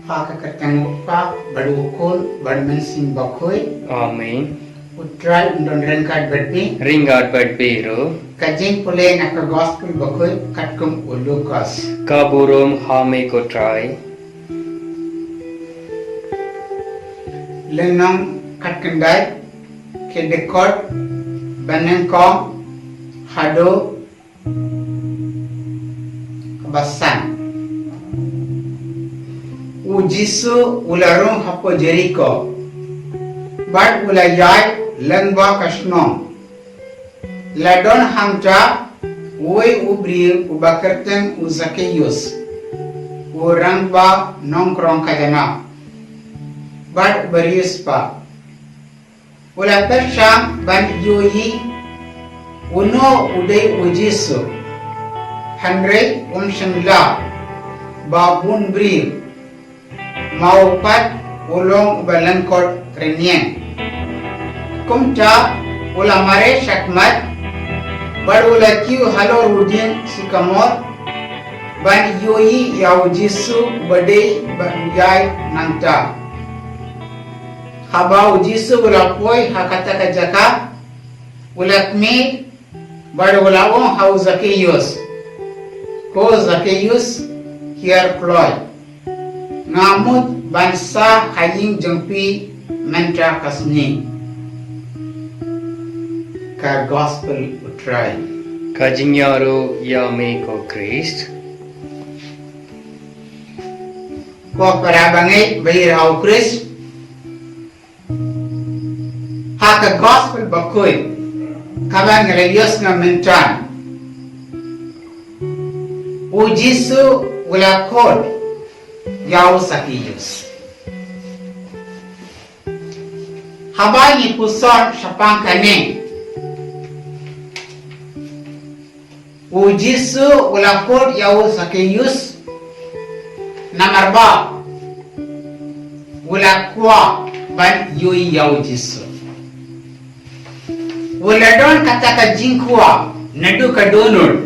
Haka katangukpa badukul badmensin bakhoy. Amen. Utray undon rengkat berpi. Ringat badbiro. Kajing pulay naka gospel bakhoy katkum ulukas. Kaburum hame ko try. Lengang katkendai kedekot banengkong hado kebasan. Ujisu ularung hapo Jericho. Bad ulayai lengba kasnong. Ladon hamta uwe ubri ubakerten uzakeyus. Urangba nongkrong kajana. Bad barius pa. Ula persyam ban yui uno uday ujisu. Hanrei umsengla babun bri maupat ulong ubalangkot renyen. Kumta ula mare syakmat bad ula kiu halo rudin sikamor ban yui yau jisu badai banjai nangta. Haba ujisu ula poi hakata kajaka ula kme bad ula on hau Zakeyus. Ko Zakeyus hiar kloy. Ngamut bansa haying jengpi mentra kasni. Ka gospel utray. Kajinyaro yame ko Christ. Ko parabangai bahir hau Christ. Haka gospel bakoy. Kabang religious na mentran. Ujisu wala kod. Yau Zakeyus. Habangi puson syapang kane. Ujisu wala kod yau Zakeyus. Namarba. Wala kwa ban yui yau jisu. Wala don kata ka jingkwa nadu ka donor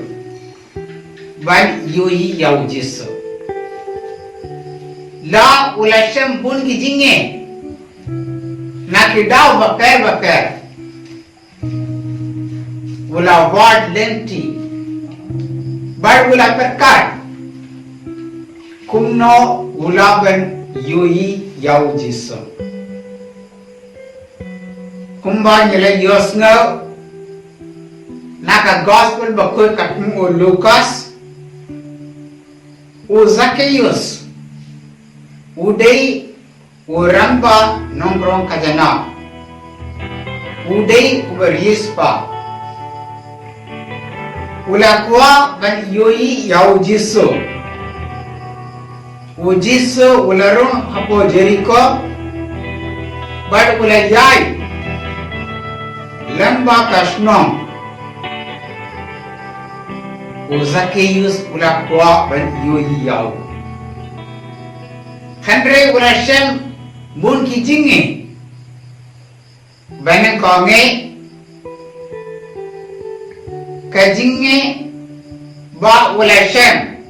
ban yui yau jisu. La ulasem bun ki jinge nakidau bakar ula ward lenti bar ula perkat kumno ula ban yui yau jisu. Kumba nyele yosnga naka gospel bakoy katmu o Lucas o Zakeyus udai uramba nongkrong kajana udai uberispa ulakwa ban yoi yau jisu ujisu ularung hapo Jericho bad ulayai lamba kasnong Zakeyus ulakwa ban yoi yau. Handre ulasem bun ki jinge baneng konge ka jinge ba ulasem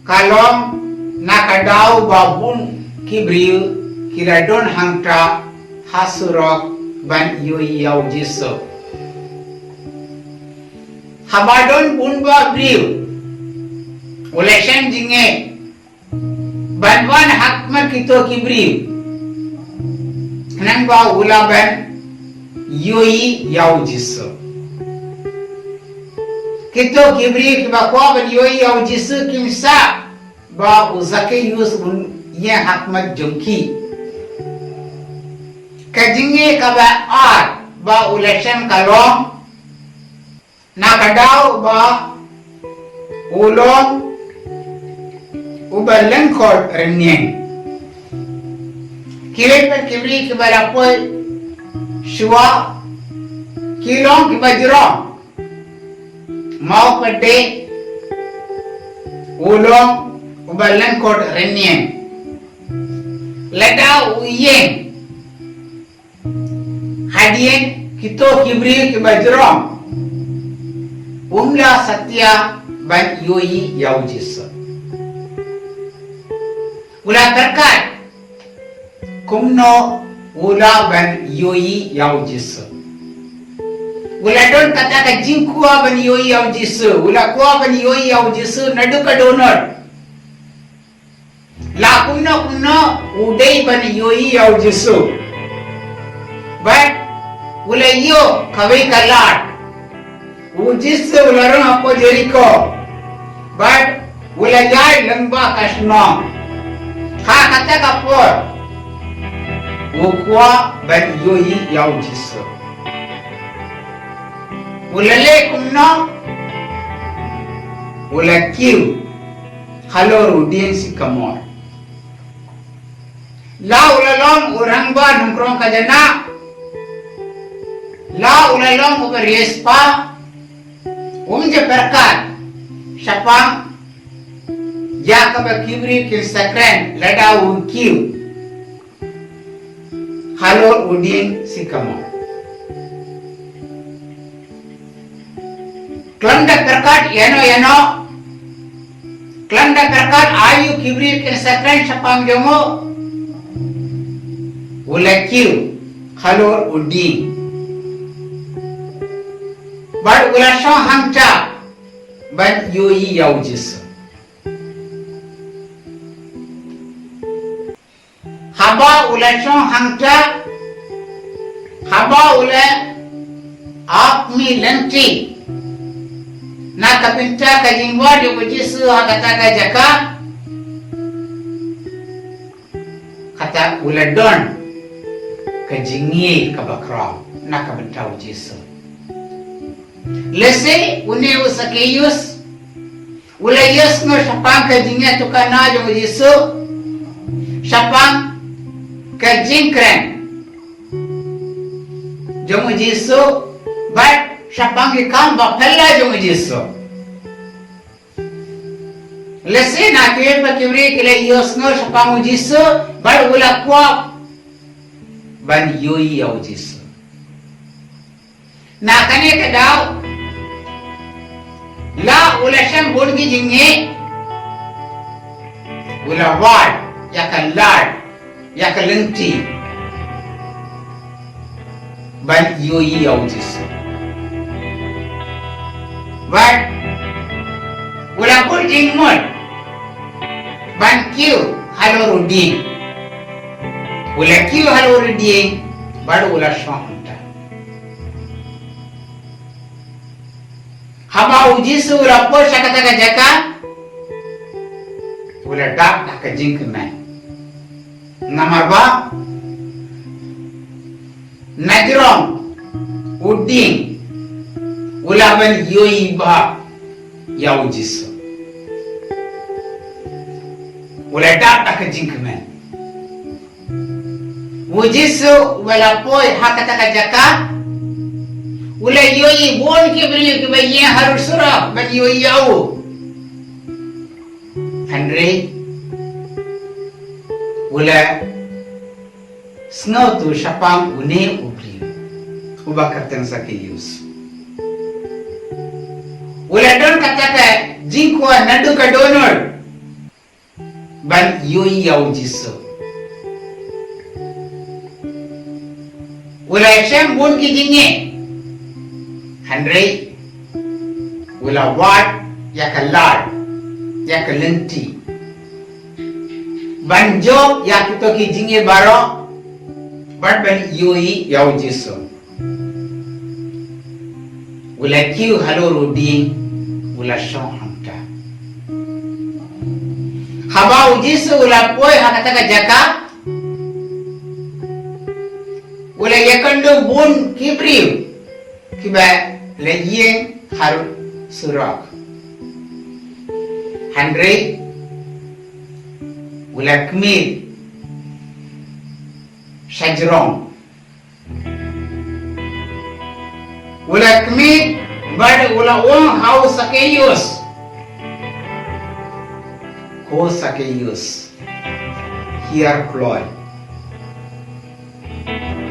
kalong nakadau babun kibriu kiradon hangta hasurok ban yoi yau jisu. Habadon bunba briu ulasem jinge banwan hakmat kito kibriu nangba ulaban yoi yau jisu. Kito kibriu kiba kwa ban yoi yau jisu kimsa ba Zakeyus un ye hakmat jumki kajinge kaba ar ba ulasem kalong nakadau ba ulong ubalengkot renyeng kilen per kibri kibalapoy shwa kilong kibajro mau pede ulong ubalengkot renyeng leda uyeng hadien kito kibri kibajro umla satya ban yoi yau jisu. Ula berkat kumno ula ban yoi yau jisu. Ula don kata ka jingkua ban yoi yau jisu. Ula kua ban yoi yau jisu nadu ka donor. La kumno udai ban yoi yau jisu. But ula yo kawai kalat. Jisu ula rong apa Jericho. But ula yai lamba kasno. Ha kata kapur. Ukwa ban yoi yau jisu. Ulale kumno ula kiu halor udien si kamor. La ulalong urangba nungkrong kajana. La ulalong uberiespa. Je berkat syapang Jacob kibri kin sakren lada un kiu halor udin sikamo klanda berkat yano klanda berkat ayu kibri kin sakren syapang jomo ula kiu halor udin But ula shong hangcha ban yoi yau jisu. Haba ula shong hangcha haba ula apmi lenti na kapinta ka jingwa di jisu hakata ka jaka kata ula don ka jingi ka bakra na kapinta jisu. Lese une usakeyus ulayus no syapang kajingnya tukana jong jisu syapang kajingkren jong jisu but syapang ikam bapella jong jisu lese na kuyen pakibri kile yus no syapang jisu but ulakwa ban yoi yau jisu na kane kadau la ula syam bungi jingi ula wad ya kalenti ban yoi yau jisu ban ula kul jingmon ban kiu halorudi ula kiu halorudi ban ula syam Haba ujisu ula po syakata ka jaka ula dak nak ka jingkenai namarba najrong uding ula ban yoi ba ya ujisu ula dak nak ka jingkenai ujisu ula po hakata ka jaka ula yoi bon kibri ke bayi harus surah ban yoi yau Andre ula snow tu syapang une ubri uba katang sakiyus ula don kataka jingkwa nadu ka donor ban yoi yau jisu ula syam bon ki jinge Andre ula wad ya kalad ya kalenti banjo ya kito ki jinge baro but ban yoi yau jisu ula kiu halorudi ula shong hamta haba ujisu ula poi hakataka jaka ula yakando bun kibriu kiba leyeng harut surak Andre ula kmil shajrong ula kmil bad ula ong hau sakeyus ko sakeyus here kloy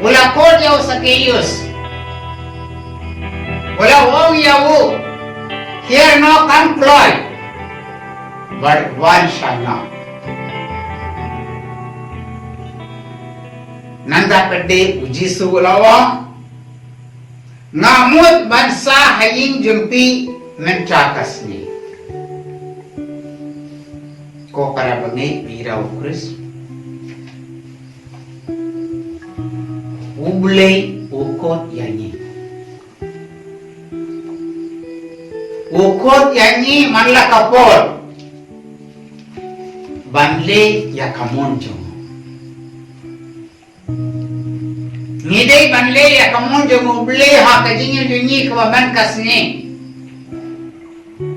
ula ko jau sakeyus ula ong yawu here no kan kloy but one shall not nanda pede uji sulawa ngamut bansa haying jumpi mentakasni ko para bangai birau Kris ublei ukot yanyi manla kapor banle ya kamonjo ngidei banle ya kamonjo ublei ha kajinyo junyi kwa ban kasne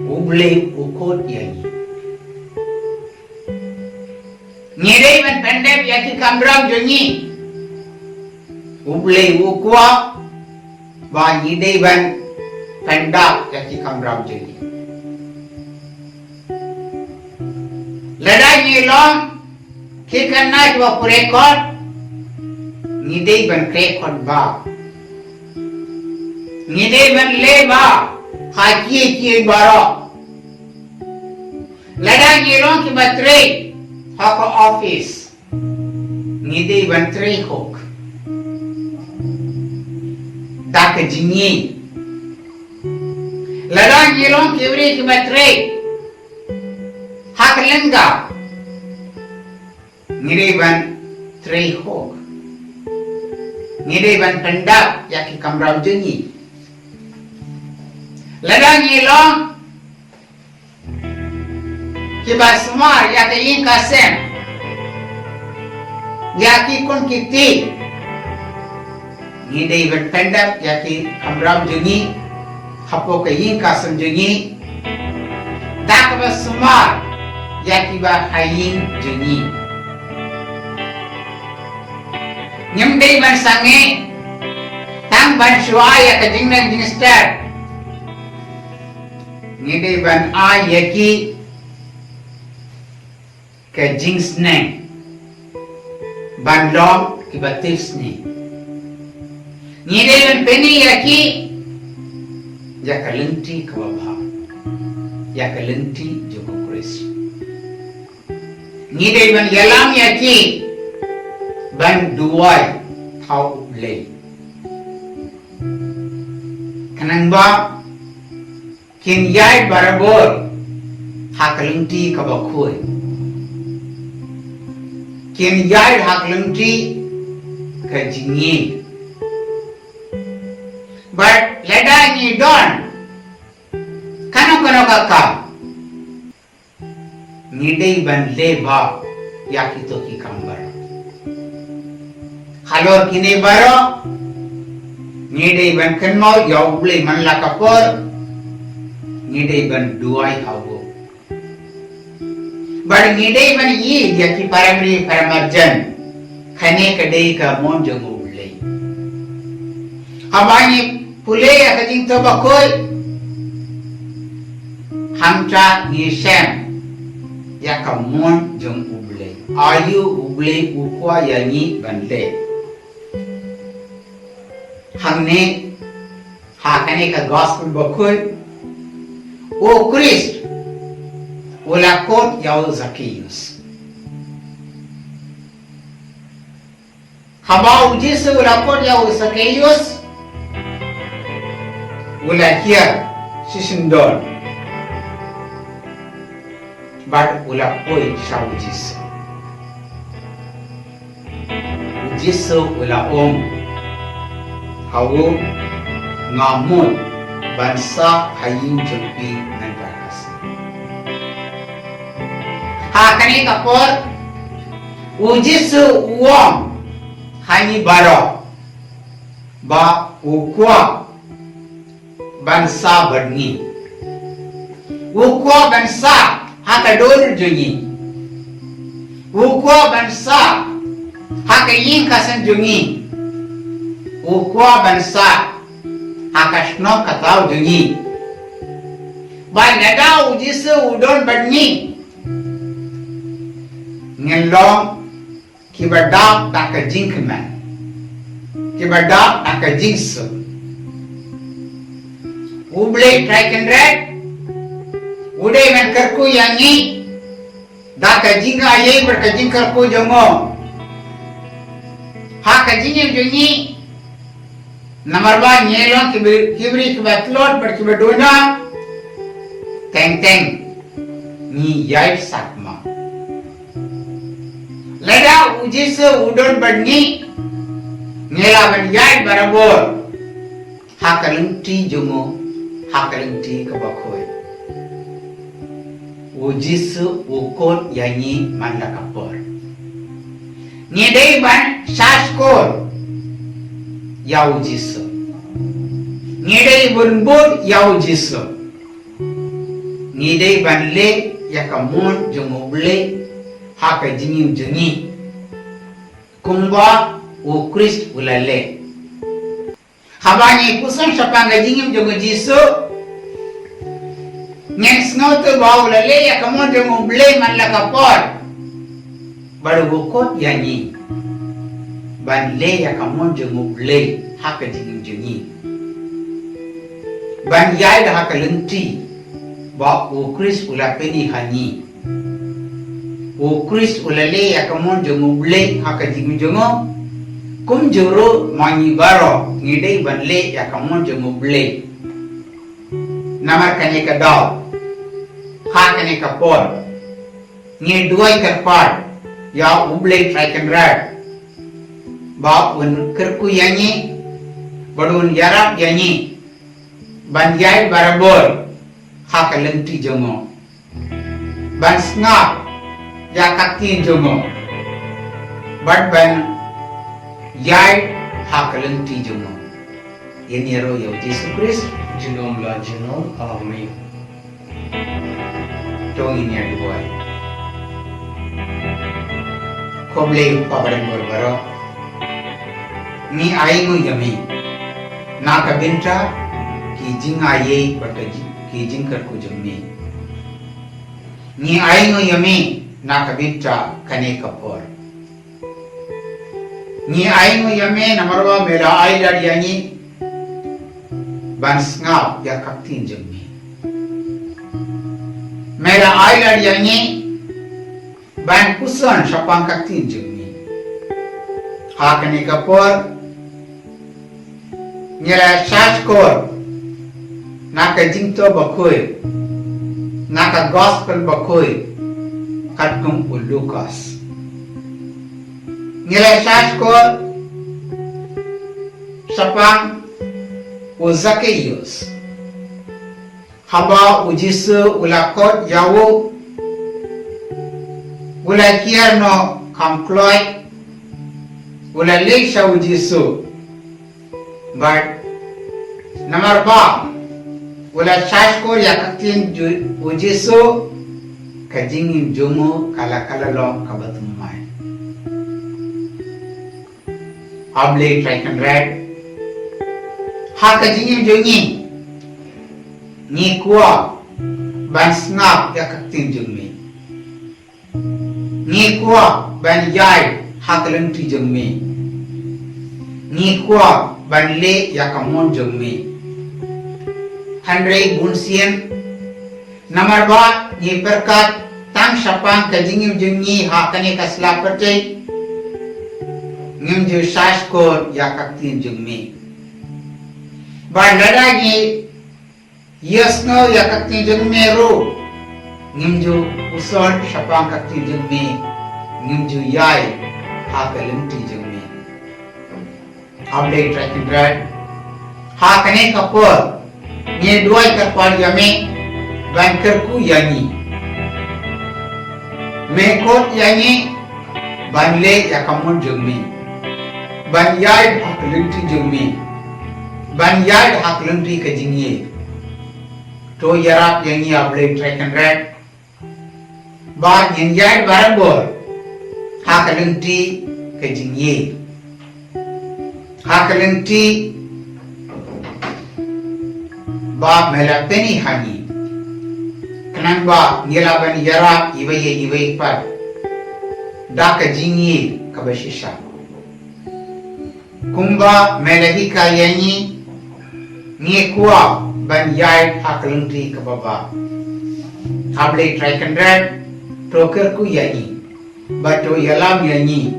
ublei ukot yanyi ngidei ban pendep ya ki kambram junyi ublei ukwa ba ngidei ban pendap ya ki kambram junyi lada nyilong kikana jwa purekot ngidei ban krekot ba ngidei ban le ba hakie baro lada nyilong ki batre hako office ngidei ban tre hok dak jinyi lada nyilong ki uri ki batre hak lengga ngiriban trei hok ngiriban pendap yaki kamram jenyi ladang ilong kiba semar yaki ing kasem yaki kun kiti ngiriban pendap yaki kamram jenyi hapo ke ing kasem jenyi dak ba semar yaki ba haying jenyi nyemdei ban sange tang ban shuaya ka jingnan jingstar ngidei ban a yaki ka jingsne ban lom ki batifsne ngidei ban peni yaki ya kalenti ka wabha ya kalenti joko Kris ngidei ban yalam yaki ban duwai thau le kanang ba kin yai barabor hakalunti ka bakhoi kin yai hakalunti ka jingi but leda ni don kano ka ngidei ban le ba yakito ki kambar halor kini baro ngidei ban kenmo yauble manla kapor ngidei ban duai hawo bar ngidei ban yi yaki paramri paramarjan khane kadei ka mon janguble abani pule ya kajing to bakoi hamcha ni sem ya ka mon janguble ayu uble ukwa yanyi bande हमने हाकने का गॉस्पेल बखुल ओ Christ ulakot yaw Zacchaeus habau jise ulakot yaw Zacchaeus ulakia sisindon but ulakoi shaw jise jise ulaom hawo ngamon bansa haying jumpi nagbakas hakani kapor ujisu uom hani baro ba ukwa bansa badni ukwa bansa hakadol jungi ukwa bansa hakayin kasan jungi ukwa bansa hakashno katau jungi ba nada ujisu udon badni ngelong kibadap taka jinkman kibadap taka jinsu uble tracken red ude men karku yangi daka jinga ye berka jingkarku jongo ha kajingim jungi nomor ba nyelong kibri kibatlot berkibadona teng ni yai sakma leda ujis udon badni ngela ban yai barabor ha kalungti jungo ha kalungti kabakhoy ujis ukot yanyi manlakapor ngedei ban saskor ya ujis ngedei bunbud ya ujis ngedei ban le ya kamun jungo ble ha ka jingi jungi kumba o Christ ulale habani kusan sapanga jingi jungo jisu Ngen snow tu bau lele ya kamu jangan beli man la kapor. Baru bukot yanyi. Ban le ya kamu jangan beli hak jingin jenyi. Ban yai dah hak lenti. Ba ukris ula peni hani. Ukris ulale ya kamu jangan beli hak jingin jengo. Kum juru manyi baro ngidei ban le ya kamu jangan beli. Namar kanye kadau. Hakane kapor nge duai karpar ya uble traikan rad ba un kerku yanyi badun yarap yanyi banjai barabor hakalenti jongo ban snap ya katin jongo bad ban yai hakalenti jongo yani ro yo Jesus Christ Jinom la jinom. Amen. Tong ini ada buat. Koble pabaran berbara. Ni ayu yami. Nak binta kijing aye berkaji kijing kerku jami. Ni ayu yami nak binta kane kapor. Ni ayu yami namarwa mela aylar yani bans ngap ya kaktin jami. Mera aylar yanyi ban kusan sapang kaktin jumi hakani kapor nyela saskor naka jingto bakoy naka gospel bakoy katkum Lukas nyela saskor sapang Zakaius haba ujisu ulakot yawo ulakiar no kamkloy ulalisha ujisu but nomor ba ulasasko yakatin ujisu kajingin jumu kala lo kabatumai able traikan red ha kajingin jungi ni kuah ban snap ya kaktin jengmi ni kuah ban yai hakalang ti jengmi ni kuah ban le ya kamon jengmi handrei bunsien nomor ba ni perkat tang sapang kajingim jengi hakane kasla pate ngim ju saskor ya kaktin jengmi ban ladagi Yasno ya kakti jengme ro ngimju usol sapang kakti jengme ngimju yai hakalenti jengme able tracking rad hakane kapor nye duai kapor yame bankerku yani mekot yani banle ya kamun jengme ban yai hakalenti jengme ban yai hakalenti kajingye to yarap yang ia boleh traikan red ba yang yai barabor hakalenti kejingye hakalenti ba melapeni hani kenang ba ngelaban yarap iwai par da kejingye kabashisha kumba melahi kayanyi ngekua ban yai hakalenti ke baba hable traikan red troker ku yani bato yalam yani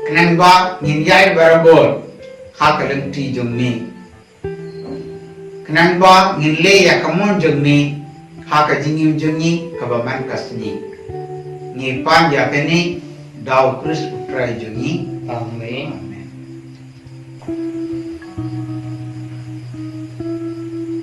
Kenapa nginjai barabol hakalang ti jungni. Kenapa nginle ya kamun jungni hakajingim jungi kabaman kasni. Ngipan yakeni daw Kris utrai jungi. Amin.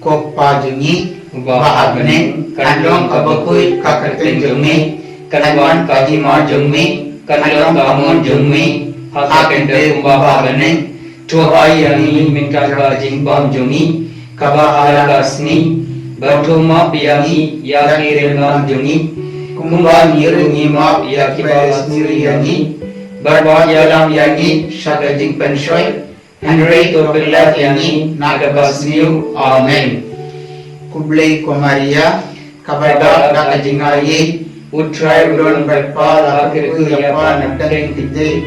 Kokpa jungi bahagne kanlong kabakui kakateng jungi kanwan kajima jungi kanlong kamun jungi hakende bahagne tuai yangi minta kajing bam jungi kabahala kasni batuma piyangi yakirengan jungi kumba nirungi map yakibalas niriyangi barba yalam yangi shakajing penshoy Henry Topilat yangi nagabasniu amen Kublai Komaria kabada nakajingayi utrai udon berpa lakirku yapa nakdeng kide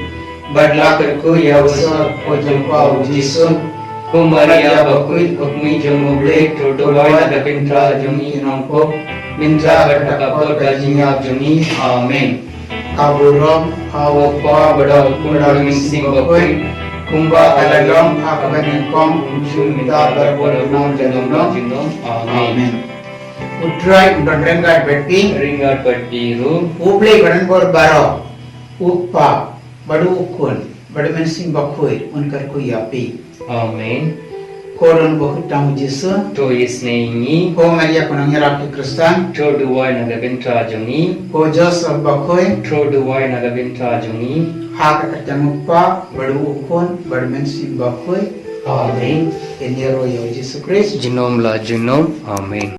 badlakarku yawasa pojampa ujisun Kumaria bakui ukmi jumuble todowai nagapintra jungi nongko mintra bertakapot gajinya jungi amen Kaburom hawapa bada ukundar minsing bakui Kumba alalong akabaningkong umsun minta berbolong janong amen Utrai udon rengat berpi Ringat berbiru Ublai baranbor baro Uppa badu ukun badu minsing bakui unkarku yapi amen Koron bahut tamu Yesus to isnei Ko Maria konangnya Ratu Kristan to duwai nagabintra jungi Ko Joseph bakui to duwai nagabintra jungi hak katamukpa badu ukun badu minsing bakui amen Enero ya Yesus Kristus jinom la jinom amen